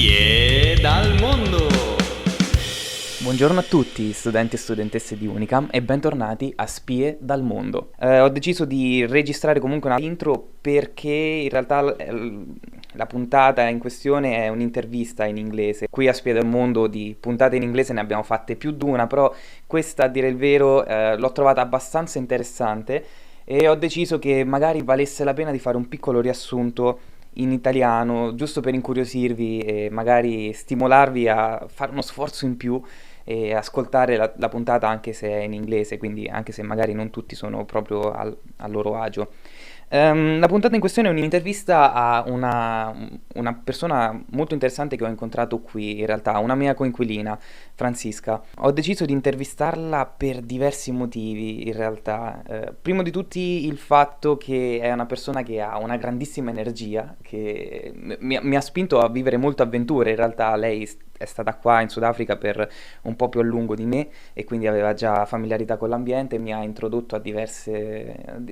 Spie dal mondo! Buongiorno a tutti, studenti e studentesse di Unicam, e bentornati a Spie dal mondo. Ho deciso di registrare comunque una intro perché in realtà la puntata in questione è un'intervista in inglese. Qui a Spie dal mondo di puntate in inglese ne abbiamo fatte più di una, però questa, a dire il vero, l'ho trovata abbastanza interessante e ho deciso che magari valesse la pena di fare un piccolo riassunto in italiano, giusto per incuriosirvi e magari stimolarvi a fare uno sforzo in più e ascoltare la puntata anche se è in inglese, quindi anche se magari non tutti sono proprio al loro agio. La puntata in questione è un'intervista a una persona molto interessante che ho incontrato qui, in realtà, una mia coinquilina, Francisca. Ho deciso di intervistarla per diversi motivi, in realtà. Primo di tutti il fatto che è una persona che ha una grandissima energia, che mi ha spinto a vivere molte avventure. In realtà lei è stata qua in Sudafrica per un po' più a lungo di me e quindi aveva già familiarità con l'ambiente e mi ha introdotto a diverse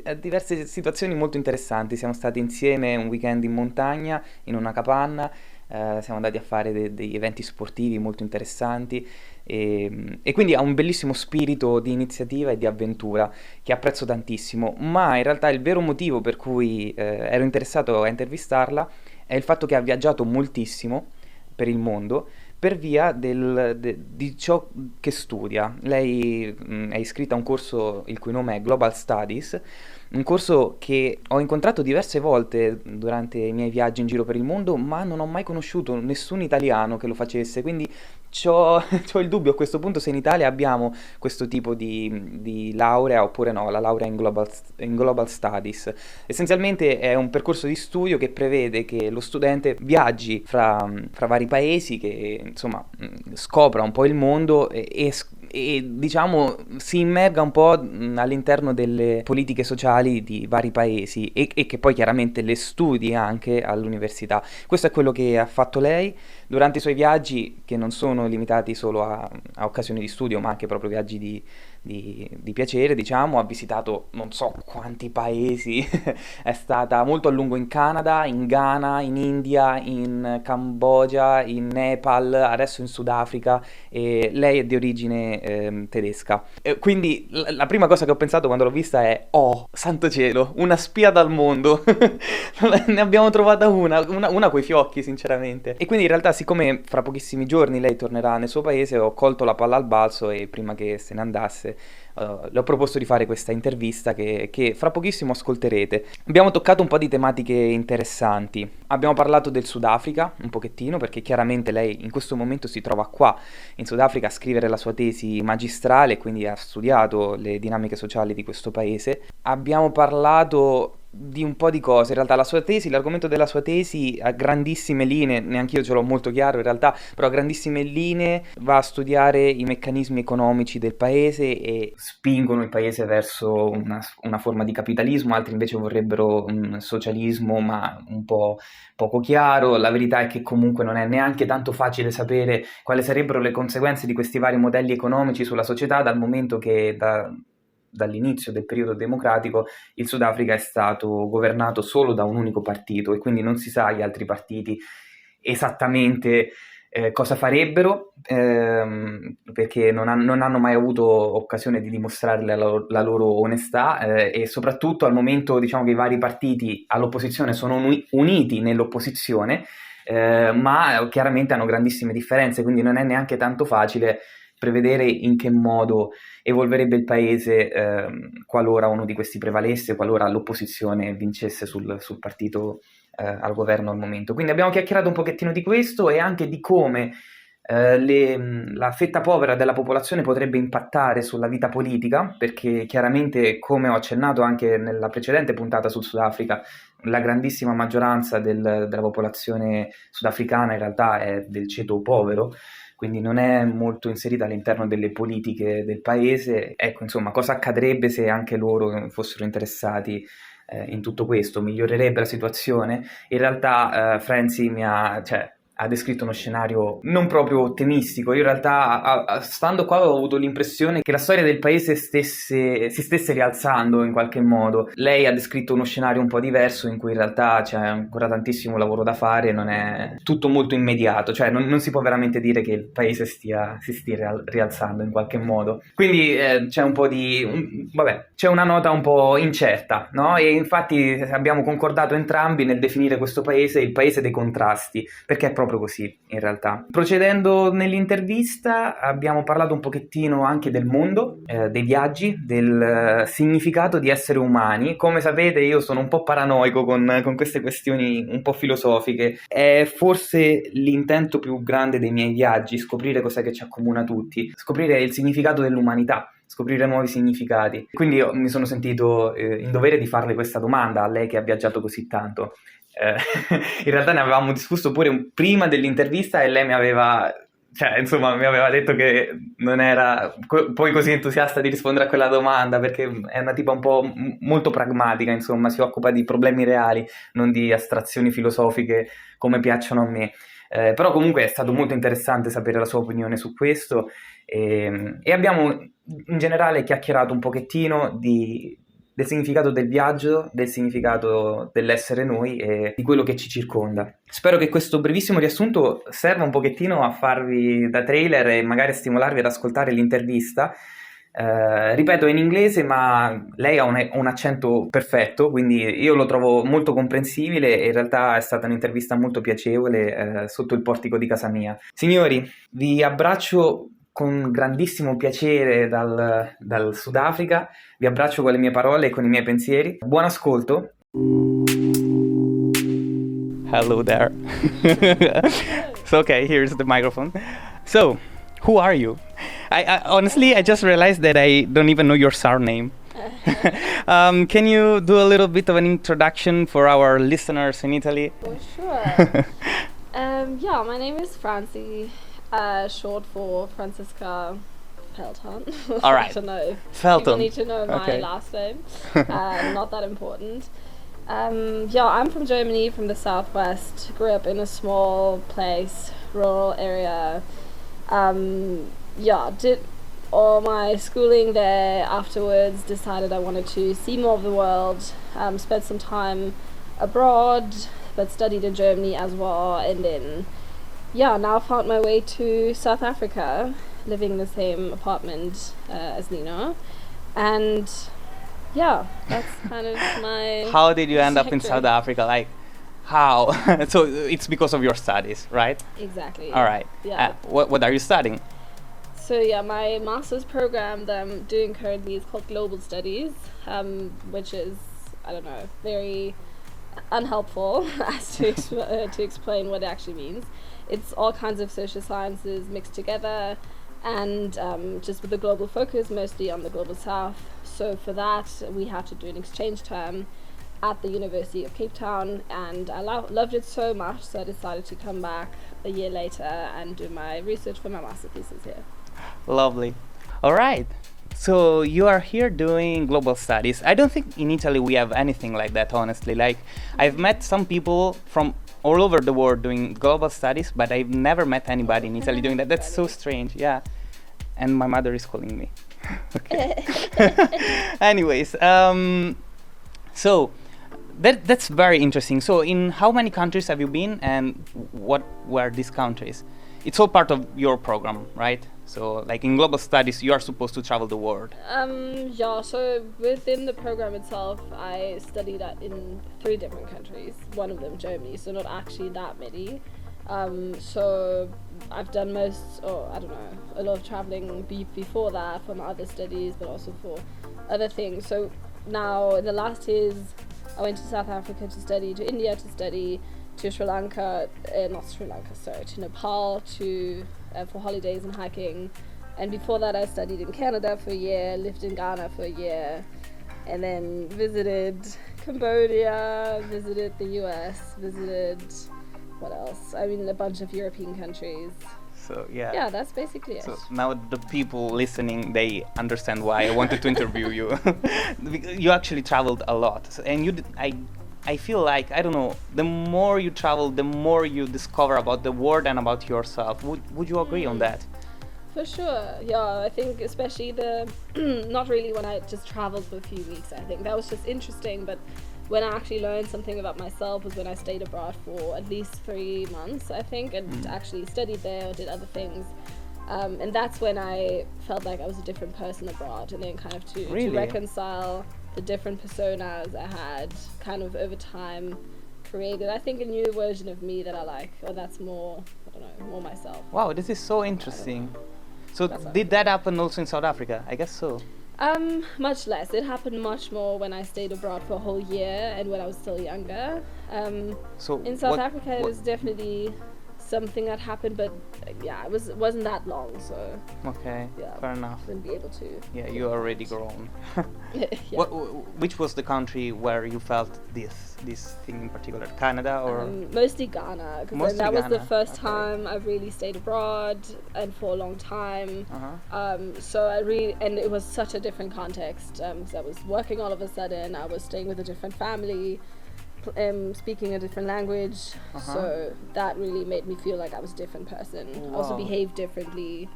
situazioni molto interessanti. Siamo stati insieme un weekend in montagna, in una capanna, siamo andati a fare degli eventi sportivi molto interessanti e quindi ha un bellissimo spirito di iniziativa e di avventura che apprezzo tantissimo, ma in realtà il vero motivo per cui ero interessato a intervistarla è il fatto che ha viaggiato moltissimo per il mondo per via di ciò che studia. Lei è iscritta a un corso il cui nome è Global Studies, un corso che ho incontrato diverse volte durante i miei viaggi in giro per il mondo, ma non ho mai conosciuto nessun italiano che lo facesse, quindi c'ho il dubbio a questo punto se in Italia abbiamo questo tipo di laurea oppure no, la laurea in Global Studies. Essenzialmente è un percorso di studio che prevede che lo studente viaggi fra vari paesi, che insomma scopra un po' il mondo e diciamo si immerga un po' all'interno delle politiche sociali di vari paesi e che poi chiaramente le studi anche all'università. Questo è quello che ha fatto lei durante i suoi viaggi, che non sono limitati solo a occasioni di studio, ma anche proprio viaggi di piacere, diciamo. Ha visitato non so quanti paesi, è stata molto a lungo in Canada, in Ghana, in India, in Cambogia, in Nepal, adesso in Sudafrica, e lei è di origine tedesca. Quindi la prima cosa che ho pensato quando l'ho vista è: oh, santo cielo, una spia dal mondo! Ne abbiamo trovata una coi fiocchi, sinceramente. E quindi in realtà, siccome fra pochissimi giorni lei tornerà nel suo paese, ho colto la palla al balzo e prima che se ne andasse le ho proposto di fare questa intervista che fra pochissimo ascolterete. Abbiamo toccato un po' di tematiche interessanti. Abbiamo parlato del Sudafrica un pochettino, perché chiaramente lei in questo momento si trova qua in Sudafrica a scrivere la sua tesi magistrale, quindi ha studiato le dinamiche sociali di questo paese. Abbiamo parlato di un po' di cose, in realtà l'argomento della sua tesi a grandissime linee, neanche io ce l'ho molto chiaro in realtà, però a grandissime linee va a studiare i meccanismi economici del paese e spingono il paese verso una forma di capitalismo, altri invece vorrebbero un socialismo ma un po' poco chiaro. La verità è che comunque non è neanche tanto facile sapere quali sarebbero le conseguenze di questi vari modelli economici sulla società, dal momento che dall'inizio del periodo democratico il Sudafrica è stato governato solo da un unico partito e quindi non si sa gli altri partiti esattamente cosa farebbero, perché non hanno mai avuto occasione di dimostrare la loro onestà, e soprattutto al momento, diciamo, che i vari partiti all'opposizione sono uniti nell'opposizione, ma chiaramente hanno grandissime differenze, quindi non è neanche tanto facile prevedere in che modo evolverebbe il paese qualora uno di questi prevalesse, qualora l'opposizione vincesse sul partito al governo al momento. Quindi abbiamo chiacchierato un pochettino di questo e anche di come la fetta povera della popolazione potrebbe impattare sulla vita politica, perché chiaramente, come ho accennato anche nella precedente puntata sul Sudafrica, la grandissima maggioranza della popolazione sudafricana in realtà è del ceto povero, quindi non è molto inserita all'interno delle politiche del paese. Ecco, insomma, cosa accadrebbe se anche loro fossero interessati in tutto questo? Migliorerebbe la situazione? In realtà Francy ha descritto uno scenario non proprio ottimistico. Io in realtà, stando qua, ho avuto l'impressione che la storia del paese si stesse rialzando in qualche modo. Lei ha descritto uno scenario un po' diverso in cui in realtà c'è ancora tantissimo lavoro da fare, non è tutto molto immediato, cioè non si può veramente dire che il paese si stia rialzando in qualche modo. Quindi c'è un po' c'è una nota un po' incerta, no? E infatti abbiamo concordato entrambi nel definire questo paese il paese dei contrasti, perché è proprio così in realtà. Procedendo nell'intervista abbiamo parlato un pochettino anche del mondo, dei viaggi, del significato di essere umani. Come sapete io sono un po' paranoico con queste questioni un po' filosofiche. È forse l'intento più grande dei miei viaggi, scoprire cos'è che ci accomuna tutti, scoprire il significato dell'umanità, scoprire nuovi significati. Quindi io mi sono sentito in dovere di farle questa domanda a lei che ha viaggiato così tanto. In realtà ne avevamo discusso pure prima dell'intervista e lei mi aveva detto che non era poi così entusiasta di rispondere a quella domanda, perché è una tipa un po' molto pragmatica, insomma, si occupa di problemi reali, non di astrazioni filosofiche come piacciono a me. Però comunque è stato molto interessante sapere la sua opinione su questo e abbiamo in generale chiacchierato un pochettino del significato del viaggio, del significato dell'essere noi e di quello che ci circonda. Spero che questo brevissimo riassunto serva un pochettino a farvi da trailer e magari a stimolarvi ad ascoltare l'intervista. Ripeto, è in inglese, ma lei ha un accento perfetto, quindi io lo trovo molto comprensibile e in realtà è stata un'intervista molto piacevole sotto il portico di casa mia. Signori, vi abbraccio con grandissimo piacere dal Sudafrica, vi abbraccio con le mie parole e con i miei pensieri. Buon ascolto. Hello there. So okay, here's the microphone. So, who are you? I honestly, I just realized that I don't even know your surname. Can you do a little bit of an introduction for our listeners in Italy? Oh, sure. Yeah, my name is Francy, short for Francisca Felton. All right. I don't know. Felton. People need to know my last name. Not that important. Yeah, I'm from Germany, from the southwest. Grew up in a small place, rural area. Yeah, did all my schooling there. Afterwards, decided I wanted to see more of the world. Spent some time abroad, but studied in Germany as well. And then, yeah, now found my way to South Africa, living in the same apartment as Nina. And yeah, that's kind of my... How did you end up in South Africa? Like, how? So it's because of your studies, right? Exactly. All right. Yeah. What are you studying? So yeah, my master's program that I'm doing currently is called Global Studies, which is, I don't know, very unhelpful as to explain what it actually means. It's all kinds of social sciences mixed together, and just with a global focus, mostly on the global south. So for that, we had to do an exchange term at the University of Cape Town, and I loved it so much, so I decided to come back a year later and do my research for my master thesis here. Lovely. All right. So you are here doing global studies. I don't think in Italy we have anything like that, honestly. Like, I've met some people from all over the world doing global studies, but I've never met anybody in Italy doing that. That's so strange, yeah. And my mother is calling me. Okay. Anyways, so that's very interesting. So in how many countries have you been, and what were these countries? It's all part of your program, right? So like in global studies, you are supposed to travel the world. Yeah, so within the program itself, I studied in 3 different countries. One of them Germany, so not actually that many. So I've done a lot of traveling before that for my other studies, but also for other things. So now in the last years, I went to South Africa to study, to India to study, to Sri Lanka, to Nepal for holidays and hiking. And before that I studied in Canada for a year, lived in Ghana for a year, and then visited Cambodia, visited the US, visited, what else? I mean, a bunch of European countries. So yeah. Yeah, that's basically it. So now the people listening, they understand why I wanted to interview you. You actually traveled a lot, and I I feel like, I don't know, the more you travel, the more you discover about the world and about yourself. Would you agree on that? For sure, yeah. I think especially not really when I just traveled for a few weeks. I think that was just interesting, but when I actually learned something about myself was when I stayed abroad for at least 3 months, I think, and actually studied there or did other things. And that's when I felt like I was a different person abroad, and then kind of to reconcile the different personas I had kind of over time created, I think, a new version of me that I like, or that's more, I don't know, more myself. Wow, this is so interesting. So did that happen also in South Africa? I guess so. Much less. It happened much more when I stayed abroad for a whole year and when I was still younger. So in South Africa, it was definitely something that happened, but it wasn't that long, so fair enough. Wouldn't be able to. Yeah, you're already grown. Yeah. Which was the country where you felt this thing in particular? Canada or? Mostly Ghana, because that was the first time I really stayed abroad and for a long time. So and it was such a different context, because I was working all of a sudden, I was staying with a different family, speaking a different language, so that really made me feel like I was a different person. I also behaved differently,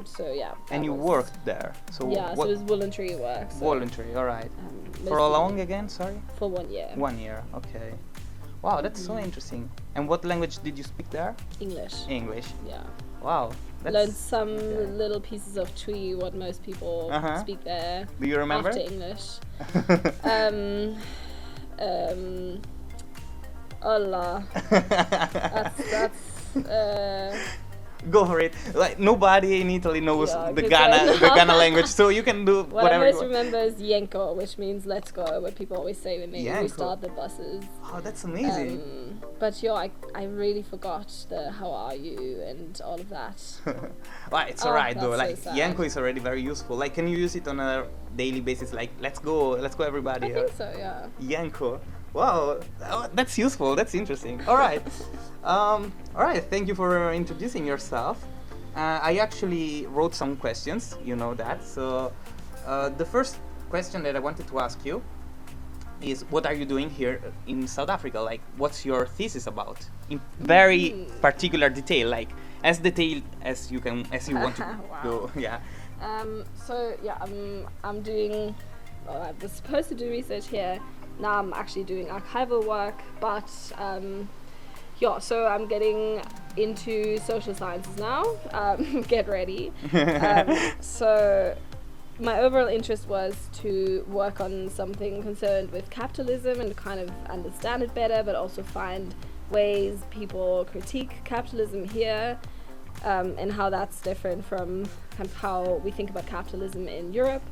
so yeah. And you worked there? So so it was voluntary work. So, voluntary, alright. For how long again, sorry? For 1 year. 1 year, okay. Wow, that's so interesting. And what language did you speak there? English. English? Yeah. Wow. Learned some little pieces of Twi, what most people speak there. Do you remember? After English. Allah. That's Go for it. Like nobody in Italy knows the Ghana language, so you can do what whatever. I most remember is Yenko, which means let's go, what people always say when they restart the buses. Oh, that's amazing. But I really forgot the how are you and all of that. Well, it's alright though. Like so Yenko is already very useful. Like, can you use it on a daily basis? Like, let's go everybody. I think so, yeah. Yenko. Wow, that's useful. That's interesting. All right. All right. Thank you for introducing yourself. I actually wrote some questions. You know that. So the first question that I wanted to ask you is, what are you doing here in South Africa? Like, what's your thesis about? In very particular detail, like as detailed as you want to go. Yeah. So yeah, I'm doing. Well, I was supposed to do research here. Now I'm actually doing archival work, but so I'm getting into social sciences now. Get ready. So my overall interest was to work on something concerned with capitalism and kind of understand it better, but also find ways people critique capitalism here, and how that's different from kind of how we think about capitalism in Europe.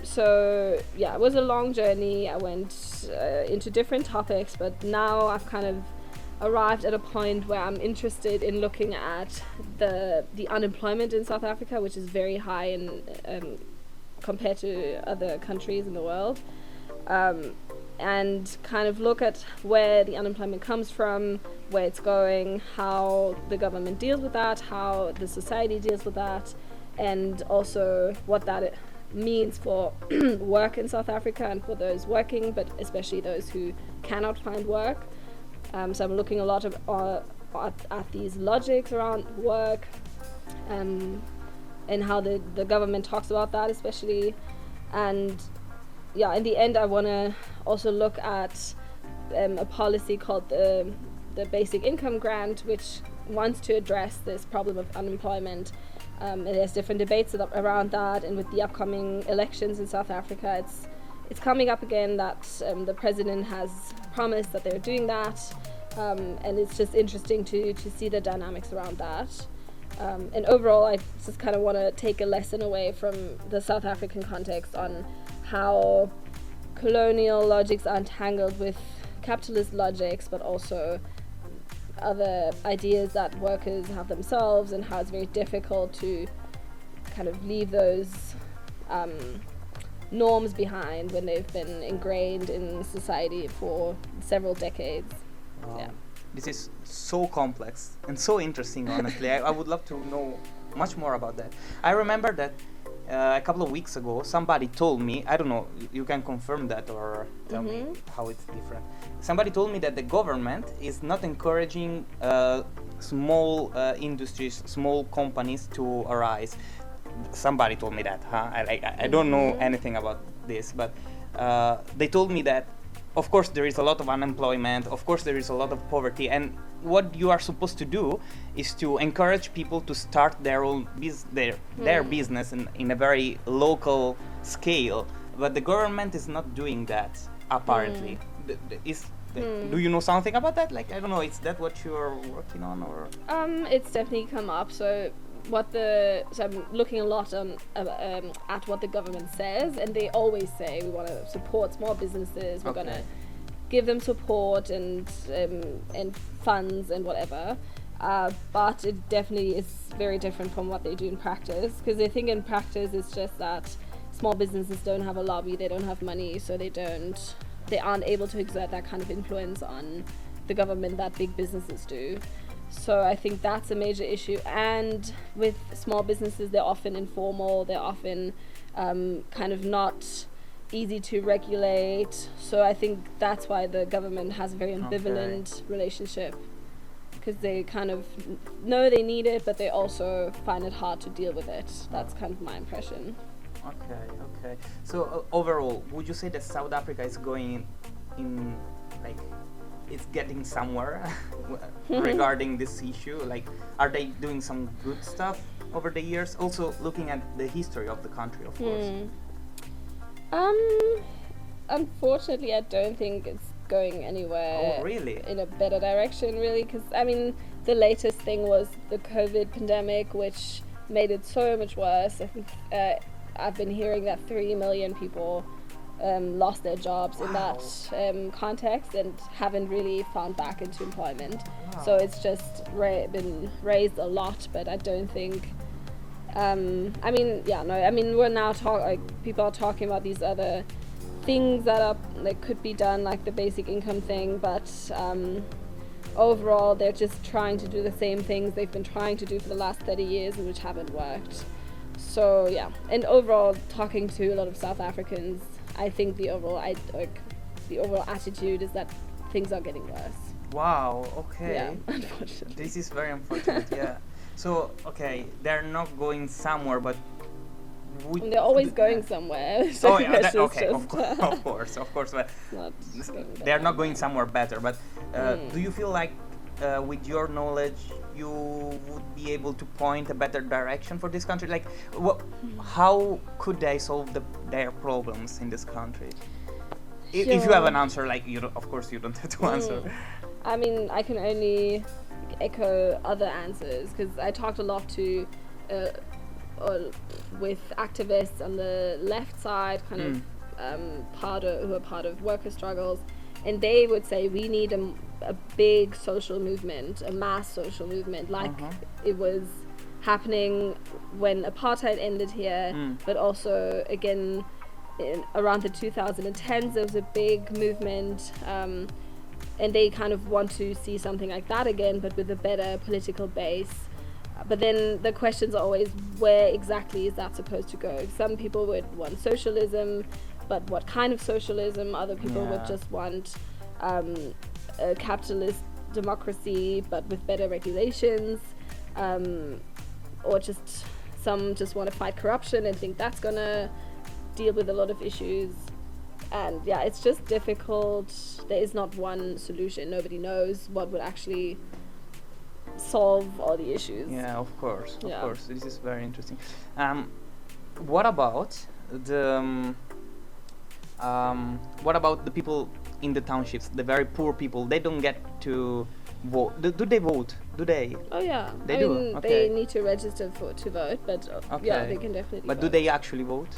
So yeah, it was a long journey. I went into different topics, but now I've kind of arrived at a point where I'm interested in looking at the unemployment in South Africa, which is very high in compared to other countries in the world, and kind of look at where the unemployment comes from, where it's going, how the government deals with that, how the society deals with that, and also what that means for work in South Africa and for those working, but especially those who cannot find work. So I'm looking a lot at these logics around work, and how the government talks about that especially. And yeah, in the end I want to also look at a policy called the basic income grant, which wants to address this problem of unemployment. And there's different debates around that, and with the upcoming elections in South Africa, it's coming up again that the president has promised that they're doing that, and it's just interesting to see the dynamics around that. And overall, I just kind of want to take a lesson away from the South African context on how colonial logics are entangled with capitalist logics, but also other ideas that workers have themselves, and how it's very difficult to kind of leave those norms behind when they've been ingrained in society for several decades. Wow. Yeah. This is so complex and so interesting, honestly. I would love to know much more about that. I remember that a couple of weeks ago, somebody told me, I don't know, you can confirm that or tell me how it's different. Somebody told me that the government is not encouraging small industries, small companies to arise. Somebody told me that, huh? I don't know anything about this, but they told me that, of course, there is a lot of unemployment, of course, there is a lot of poverty, and what you are supposed to do is to encourage people to start their own their business in a very local scale, but the government is not doing that, apparently. Do you know something about that? Like, I don't know, is that what you're working on, or? It's definitely come up. So I'm looking a lot on at what the government says, and they always say we want to support small businesses. We're gonna give them support and funds and whatever. But it definitely is very different from what they do in practice, because they think in practice it's just that small businesses don't have a lobby, they don't have money, so they aren't able to exert that kind of influence on the government that big businesses do. So I think that's a major issue. And with small businesses, they're often informal, they're often kind of not easy to regulate. So I think that's why the government has a very ambivalent relationship, because they kind of know they need it, but they also find it hard to deal with it. That's kind of my impression. Okay. So overall, would you say that South Africa is going in, like, it's getting somewhere regarding this issue? Like, are they doing some good stuff over the years? Also looking at the history of the country, of course. Unfortunately, I don't think it's going anywhere. Oh, really? In a better direction, really, because I mean, the latest thing was the COVID pandemic, which made it so much worse. I think I've been hearing that 3 million people lost their jobs in that context and haven't really found back into employment. So it's just been raised a lot, but I don't think. We're now people are talking about these other things that could be done, like the basic income thing, but overall they're just trying to do the same things they've been trying to do for the last 30 years and which haven't worked. So yeah, and overall, talking to a lot of South Africans, I think the overall attitude is that things are getting worse. Wow, okay. Yeah, unfortunately. This is very unfortunate, yeah. So, okay, they're not going somewhere, but they're always going somewhere. So of course. But they're not going somewhere better. But do you feel like, with your knowledge, you would be able to point a better direction for this country? Like, how could they solve their problems in this country? If you have an answer, like, of course you don't have to answer. I mean, I can only echo other answers, because I talked a lot to with activists on the left side, kind of who are part of worker struggles, and they would say we need a big social movement, a mass social movement, like it was happening when apartheid ended here, but also again around the 2010s there was a big movement, and they kind of want to see something like that again, but with a better political base. But then the questions are always, where exactly is that supposed to go? Some people would want socialism, but what kind of socialism? Other people would just want a capitalist democracy, but with better regulations, or some just want to fight corruption and think that's gonna deal with a lot of issues. And yeah, it's just difficult. There is not one solution. Nobody knows what would actually solve all the issues. Yeah, of course. This is very interesting. What about the people in the townships, the very poor people? They don't get to vote. Do they vote? Do they? Oh yeah, they do. Okay. They need to register to vote, but yeah, they can definitely. But vote. Do they actually vote?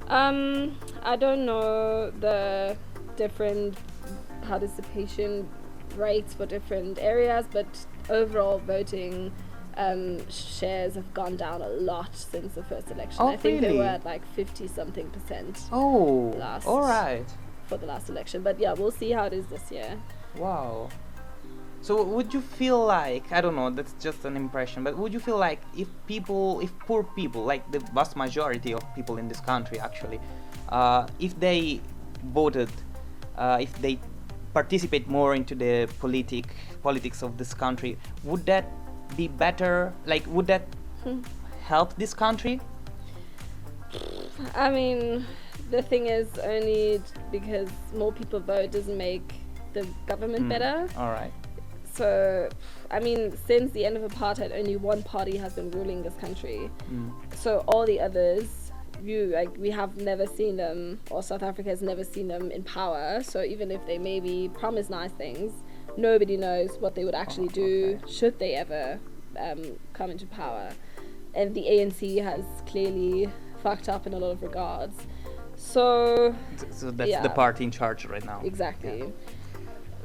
I don't know the different participation rates for different areas, but overall voting shares have gone down a lot since the first election. Oh, I think really? they were at like 50-something%. Oh, all right. For the last election, but yeah, we'll see how it is this year. Wow. So would you feel like, I don't know, that's just an impression, but would you feel like if poor people, like the vast majority of people in this country actually, if they voted, if they participate more into the politics of this country, would that be better? Like, would that help this country? I mean, the thing is, only because more people vote doesn't make the government better. All right. So, I mean, since the end of apartheid, only one party has been ruling this country. So all the others, we have never seen them, or South Africa has never seen them in power. So even if they maybe promise nice things, nobody knows what they would actually do should they ever come into power. And the ANC has clearly fucked up in a lot of regards. So that's the party in charge right now. Exactly. Yeah.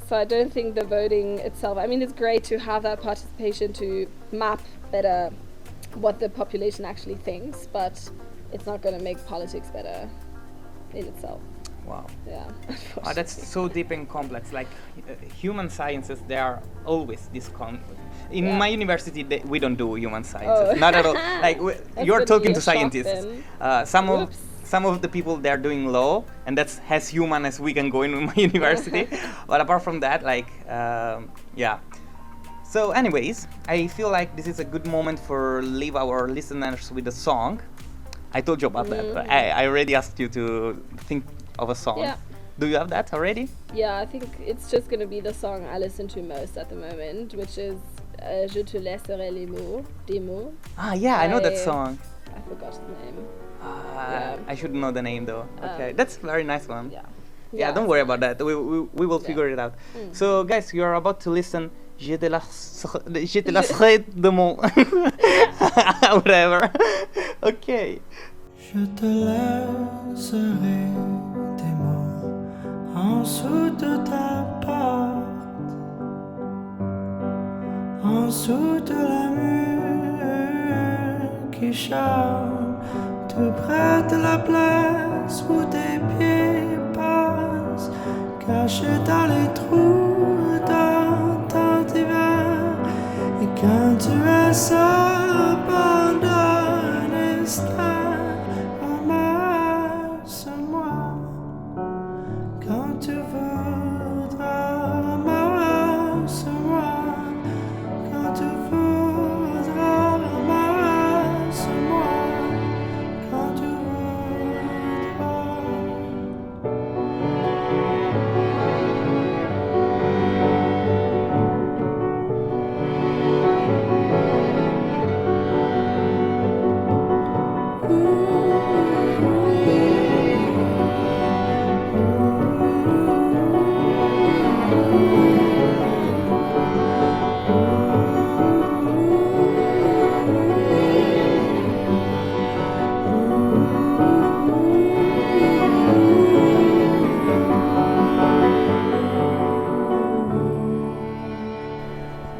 So I don't think the voting itself, I mean, it's great to have that participation to map better what the population actually thinks, but it's not going to make politics better in itself. Wow. Yeah. Oh, that's so deep and complex. Like human sciences, they are always this in my university, we don't do human sciences. Not at all. Like you're talking to scientists. Some of the people, they're doing law, and that's as human as we can go in my university. But apart from that, like, yeah. So anyways, I feel like this is a good moment for leave our listeners with a song. I told you about that. But I already asked you to think of a song. Yeah. Do you have that already? Yeah, I think it's just going to be the song I listen to most at the moment, which is Je te laisserai les mots, des mots. Ah, yeah, I know that song. I forgot the name. I should know the name though. Okay, that's a very nice one. Yeah, don't worry about that. We will figure it out. So guys, you are about to listen Je te laisserai de mon whatever. Okay. Je te laisserai des mots en dessous de ta porte, en dessous de la mur qui chante tout près de la place où tes pieds passent, cachés dans les trous dans ton divan. Et quand tu es seul pendant un instant, ramasse-moi quand tu voudras, ramasse-moi quand tu voudras, ramasse-moi quand tu voudras.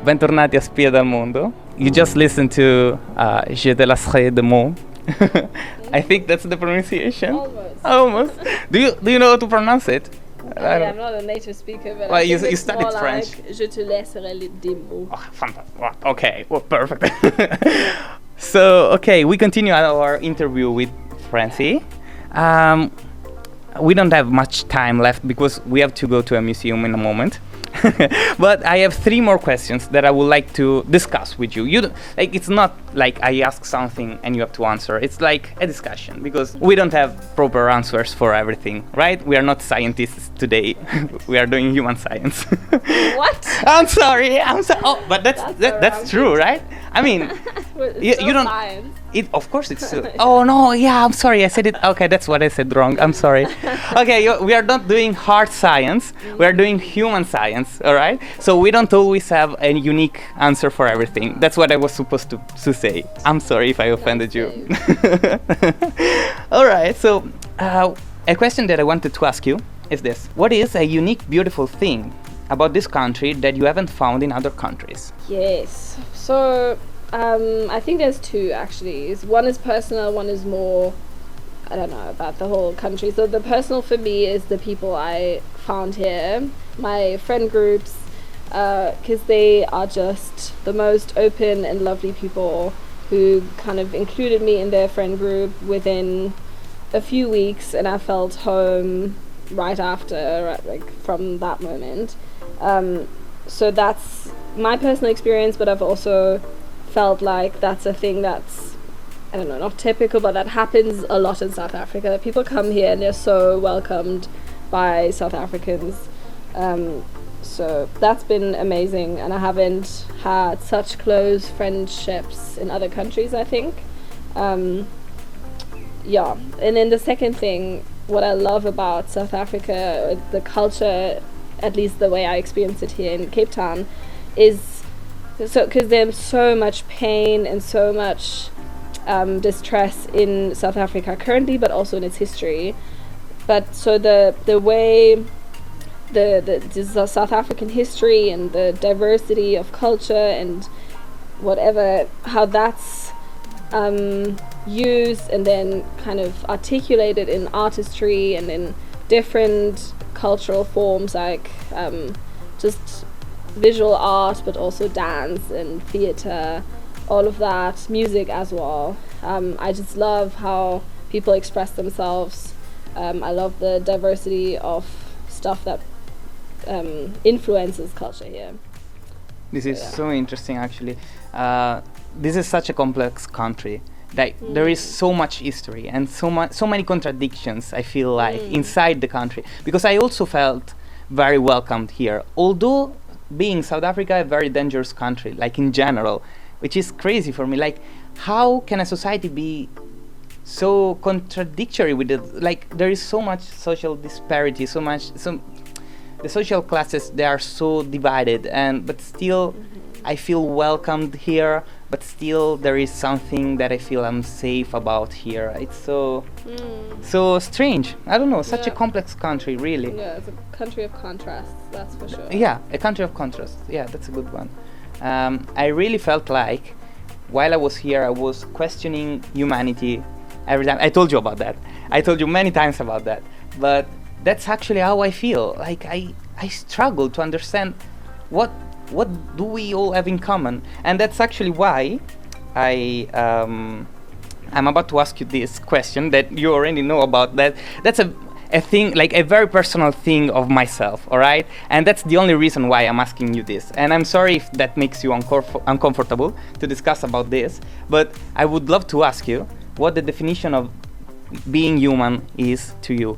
Bentornati a Spie dal mondo. You just listened to Je te laisserai de mots. I think that's the pronunciation. Almost. Do you know how to pronounce it? I'm not a native speaker, but well, I you think it's studied more French. like Je te laisserai des mots. Oh, fantastic. Okay, well, perfect. So, okay, we continue our interview with Francy. We don't have much time left because we have to go to a museum in a moment. But I have 3 more questions that I would like to discuss with you. Like, it's not like I ask something and you have to answer. It's like a discussion because we don't have proper answers for everything, right? We are not scientists today. We are doing human science. What? I'm sorry. Oh, but that's true, right? I mean, you don't. Science. Of course it's. Oh no, yeah. I'm sorry. I said it. Okay, that's what I said wrong. I'm sorry. Okay, we are not doing hard science. We are doing human science. All right. So we don't always have a unique answer for everything. That's what I was supposed to say. I'm sorry if I offended you. All right. So a question that I wanted to ask you is this: what is a unique, beautiful thing about this country that you haven't found in other countries? Yes. So I think there's 2 actually. One is personal, one is more, I don't know, about the whole country. So the personal for me is the people I found here, my friend groups, because they are just the most open and lovely people who kind of included me in their friend group within a few weeks, and I felt home right after, like from that moment. So that's my personal experience, but I've also felt like that's a thing that's, I don't know, not typical, but that happens a lot in South Africa. People come here and they're so welcomed by South Africans. So that's been amazing, and I haven't had such close friendships in other countries, I think. Yeah, and then the second thing, what I love about South Africa, the culture, at least the way I experience it here in Cape Town, is so because there's so much pain and so much distress in South Africa currently, but also in its history. But so the way the South African history and the diversity of culture and whatever, how that's used and then kind of articulated in artistry and in different cultural forms, like just visual art, but also dance and theatre, all of that, music as well. I just love how people express themselves. I love the diversity of stuff that influences culture here. This is so interesting, actually. This is such a complex country. Like there is so much history and so many contradictions, I feel like, inside the country, because I also felt very welcomed here, although being South Africa a very dangerous country, like in general, which is crazy for me. Like, how can a society be so contradictory with it? Like, there is so much social disparity, the social classes, they are so divided, but still I feel welcomed here, but still there is something that I feel unsafe about here. It's so strange. I don't know, such a complex country, really. Yeah, it's a country of contrasts, that's for sure. Yeah, a country of contrasts. Yeah, that's a good one. I really felt like while I was here, I was questioning humanity every time. I told you about that. I told you many times about that. But that's actually how I feel. Like I struggle to understand what do we all have in common, and that's actually why I'm about to ask you this question that you already know about. That's a thing, like a very personal thing of myself, all right? And that's the only reason why I'm asking you this. And I'm sorry if that makes you uncomfortable to discuss about this, but I would love to ask you what the definition of being human is to you.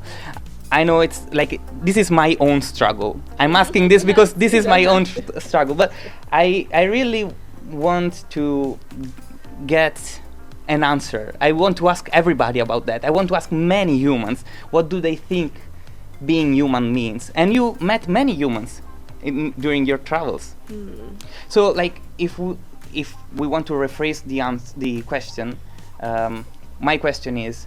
I know it's like, this is my own struggle. I'm asking this because this is my own struggle, but I really want to get an answer. I want to ask everybody about that. I want to ask many humans, what do they think being human means? And you met many humans during your travels. So, like, if we want to rephrase the question, my question is,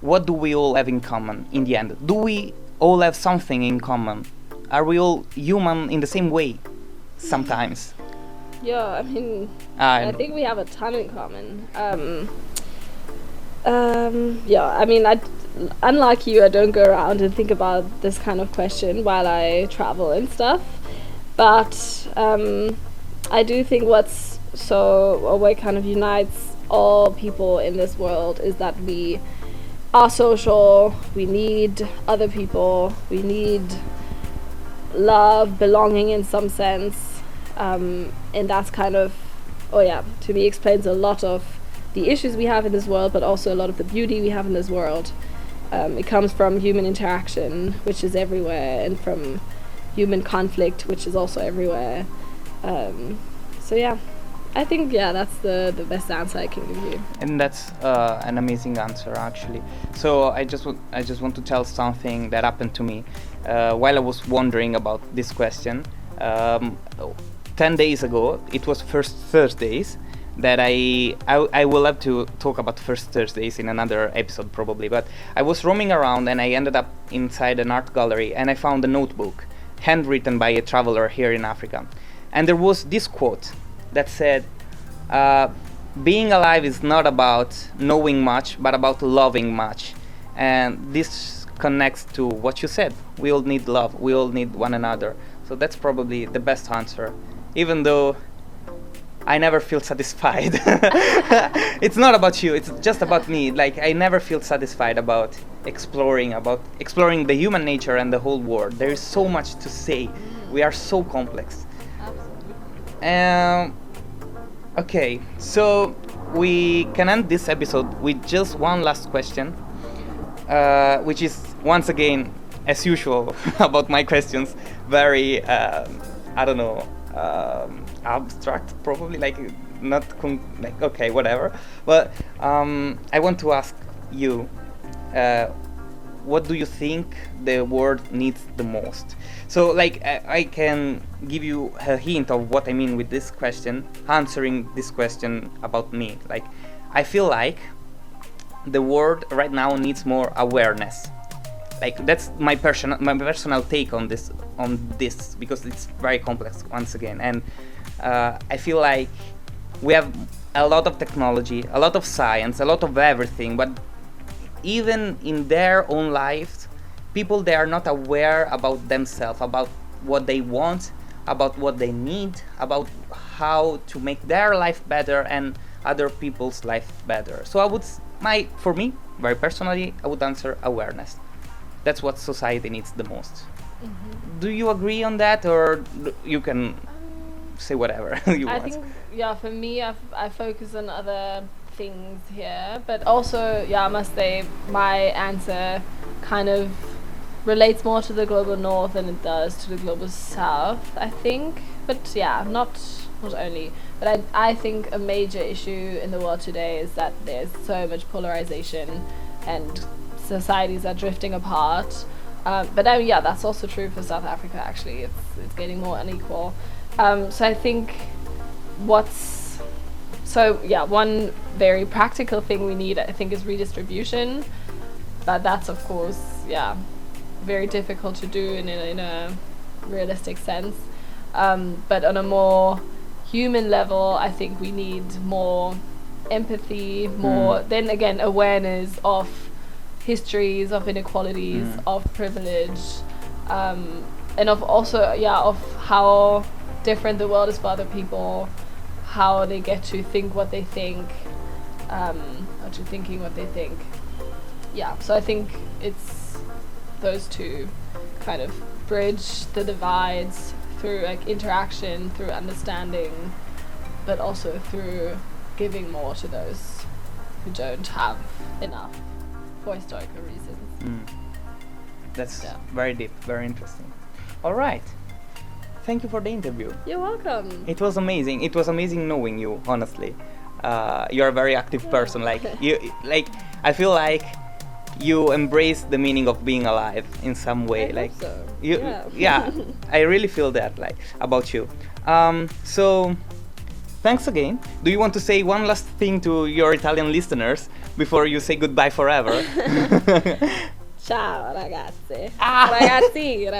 what do we all have in common in the end? Do we all have something in common? Are we all human in the same way sometimes? Yeah, I mean, I think we have a ton in common. Yeah, I mean, unlike you, I don't go around and think about this kind of question while I travel and stuff. But I do think what kind of unites all people in this world is that we are social, we need other people, we need love, belonging in some sense, and that's kind of, to me explains a lot of the issues we have in this world, but also a lot of the beauty we have in this world. It comes from human interaction, which is everywhere, and from human conflict, which is also everywhere. So yeah, I think that's the best answer I can give you. And that's an amazing answer, actually. So I just want to tell something that happened to me while I was wondering about this question. 10 days ago, it was First Thursdays, that I will have to talk about First Thursdays in another episode probably, but I was roaming around and I ended up inside an art gallery and I found a notebook handwritten by a traveler here in Africa. And there was this quote that said, being alive is not about knowing much, but about loving much. And this connects to what you said. We all need love. We all need one another. So that's probably the best answer, even though I never feel satisfied. It's not about you, it's just about me. Like, I never feel satisfied about exploring the human nature and the whole world. There is so much to say. We are so complex. Absolutely. Okay, so we can end this episode with just one last question, which is, once again, as usual, about my questions, very, abstract, probably, like, okay, whatever. But I want to ask you, what do you think the world needs the most? So, like, I can give you a hint of what I mean with this question, answering this question about me. Like, I feel like the world right now needs more awareness. Like, that's my personal take on this, because it's very complex once again. And I feel like we have a lot of technology, a lot of science, a lot of everything, but even in their own lives, people, they are not aware about themselves, about what they want, about what they need, about how to make their life better and other people's life better. So for me, very personally, I would answer awareness. That's what society needs the most. Mm-hmm. Do you agree on that, or you can say whatever you want? I think, for me, I focus on other things here, but also, I must say, my answer kind of relates more to the global north than it does to the global south, I think. But not only. But I think a major issue in the world today is that there's so much polarization and societies are drifting apart. But that's also true for South Africa, actually. It's getting more unequal. So I think one very practical thing we need, I think, is redistribution. But that's, of course, very difficult to do in a realistic sense. But on a more human level, I think we need more empathy, then again, awareness of histories, of inequalities, of privilege, and of also, of how different the world is for other people, how they get to think what they think, or to thinking what they think. So I think it's those two kind of bridge the divides through, like, interaction, through understanding, but also through giving more to those who don't have enough for historical reasons. That's very deep, very interesting. All right. Thank you for the interview. You're welcome. It was amazing. It was amazing knowing you, honestly. You're a very active person. I feel like you embrace the meaning of being alive in some way. I hope so. I really feel that, like, about you. So thanks again. Do you want to say one last thing to your Italian listeners before you say goodbye forever? Ciao ragazzi. Ragazzi.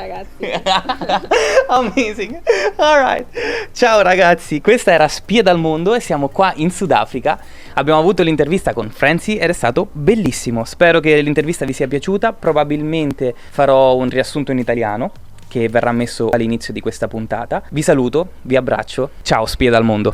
Amazing. Alright. Ciao ragazzi, questa era Spie dal mondo e siamo qua in Sudafrica. Abbiamo avuto l'intervista con Francy ed è stato bellissimo. Spero che l'intervista vi sia piaciuta. Probabilmente farò un riassunto in italiano che verrà messo all'inizio di questa puntata. Vi saluto, vi abbraccio. Ciao Spie dal mondo.